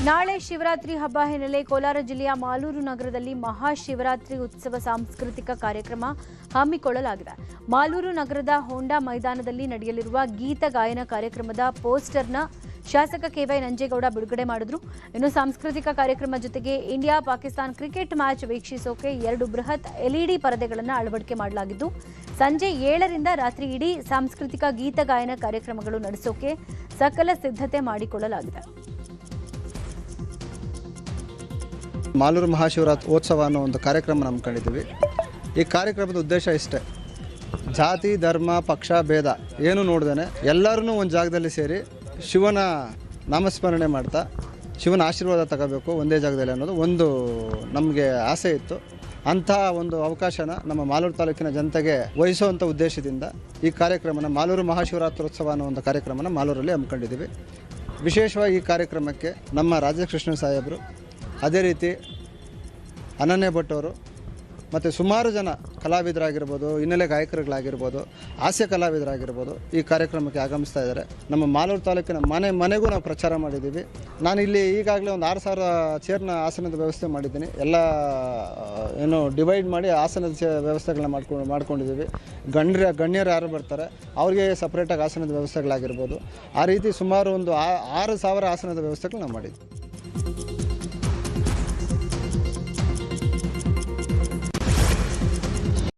ನಾಳೆ ಶಿವರಾತ್ರಿ ಹಬ್ಬ ಹಿನ್ನೆಲೆ ಕೋಲಾರ ಜಿಲ್ಲೆಯ ಮಾಲೂರು ನಗರದಲ್ಲಿ ಮಹಾಶಿವರಾತ್ರಿ ಉತ್ಸವ ಸಾಂಸ್ಕೃತಿಕ ಕಾರ್ಯಕ್ರಮ ಹಮ್ಮಿಕೊಳ್ಳಲಾಗಿದೆ. ಮಾಲೂರು ನಗರದ ಹೋಂಡಾ ಮೈದಾನದಲ್ಲಿ ನಡೆಯಲಿರುವ ಗೀತ ಗಾಯನ ಕಾರ್ಯಕ್ರಮದ ಪೋಸ್ಟರ್ನ ಶಾಸಕ ಕೆವೈ ನಂಜೇಗೌಡ ಬಿಡುಗಡೆ ಮಾಡಿದ್ರು. ಇನ್ನು ಸಾಂಸ್ಕೃತಿಕ ಕಾರ್ಯಕ್ರಮ ಜೊತೆಗೆ ಇಂಡಿಯಾ ಪಾಕಿಸ್ತಾನ ಕ್ರಿಕೆಟ್ ಮ್ಯಾಚ್ ವೀಕ್ಷಿಸೋಕೆ 2 ಬೃಹತ್ ಎಲ್ಇಡಿ ಪರದೆಗಳನ್ನು ಅಳವಡಿಕೆ ಮಾಡಲಾಗಿದ್ದು ಸಂಜೆ 7ರಿಂದ ರಾತ್ರಿ ಇಡೀ ಸಾಂಸ್ಕೃತಿಕ ಗೀತ ಗಾಯನ ಕಾರ್ಯಕ್ರಮಗಳು ನಡೆಸೋಕೆ ಸಕಲ ಸಿದ್ಧತೆ ಮಾಡಿಕೊಳ್ಳಲಾಗಿದೆ. ಮಾಲೂರು ಮಹಾಶಿವರಾತ್ರಿ ಉತ್ಸವ ಅನ್ನೋ ಒಂದು ಕಾರ್ಯಕ್ರಮ ಹಮ್ಮಿಕೊಂಡಿದ್ದೀವಿ. ಈ ಕಾರ್ಯಕ್ರಮದ ಉದ್ದೇಶ ಇಷ್ಟೇ, ಜಾತಿ ಧರ್ಮ ಪಕ್ಷ ಭೇದ ಏನು ನೋಡ್ದೇನೆ ಎಲ್ಲರೂ ಒಂದು ಜಾಗದಲ್ಲಿ ಸೇರಿ ಶಿವನ ನಾಮಸ್ಮರಣೆ ಮಾಡ್ತಾ ಶಿವನ ಆಶೀರ್ವಾದ ತಗೋಬೇಕು ಒಂದೇ ಜಾಗದಲ್ಲಿ ಅನ್ನೋದು ಒಂದು ನಮಗೆ ಆಸೆ ಇತ್ತು. ಅಂಥ ಒಂದು ಅವಕಾಶನ ನಮ್ಮ ಮಾಲೂರು ತಾಲೂಕಿನ ಜನತೆಗೆ ವಹಿಸುವಂಥ ಉದ್ದೇಶದಿಂದ ಈ ಕಾರ್ಯಕ್ರಮನ ಮಾಲೂರು ಮಹಾಶಿವರಾತ್ರಿ ಉತ್ಸವ ಅನ್ನೋ ಒಂದು ಕಾರ್ಯಕ್ರಮನ ಮಾಲೂರಲ್ಲಿ ಹಮ್ಮಿಕೊಂಡಿದ್ದೀವಿ. ವಿಶೇಷವಾಗಿ ಈ ಕಾರ್ಯಕ್ರಮಕ್ಕೆ ನಮ್ಮ ರಾಜಕೃಷ್ಣ ಸಾಹೇಬರು, ಅದೇ ರೀತಿ ಅನನ್ಯ ಭಟ್ ಅವರು ಮತ್ತು ಸುಮಾರು ಜನ ಕಲಾವಿದರಾಗಿರ್ಬೋದು, ಹಿನ್ನೆಲೆ ಗಾಯಕರುಗಳಾಗಿರ್ಬೋದು, ಹಾಸ್ಯ ಕಲಾವಿದರಾಗಿರ್ಬೋದು ಈ ಕಾರ್ಯಕ್ರಮಕ್ಕೆ ಆಗಮಿಸ್ತಾ ಇದ್ದಾರೆ. ನಮ್ಮ ಮಾಲೂರು ತಾಲೂಕಿನ ಮನೆಗೂ ನಾವು ಪ್ರಚಾರ ಮಾಡಿದ್ದೀವಿ. ನಾನು ಇಲ್ಲಿ ಈಗಾಗಲೇ ಒಂದು 6000 ಚೇರ್ನ ಆಸನದ ವ್ಯವಸ್ಥೆ ಮಾಡಿದ್ದೀನಿ. ಎಲ್ಲ ಏನು ಡಿವೈಡ್ ಮಾಡಿ ಆಸನದ ವ್ಯವಸ್ಥೆಗಳನ್ನ ಮಾಡ್ಕೊಂಡಿದ್ದೀವಿ. ಗಣ್ಯರು ಯಾರು ಬರ್ತಾರೆ ಅವ್ರಿಗೆ ಸಪ್ರೇಟಾಗಿ ಆಸನದ ವ್ಯವಸ್ಥೆಗಳಾಗಿರ್ಬೋದು. ಆ ರೀತಿ ಸುಮಾರು ಒಂದು 6000 ಆಸನದ ವ್ಯವಸ್ಥೆಗಳು ನಾವು ಮಾಡಿದ್ವಿ.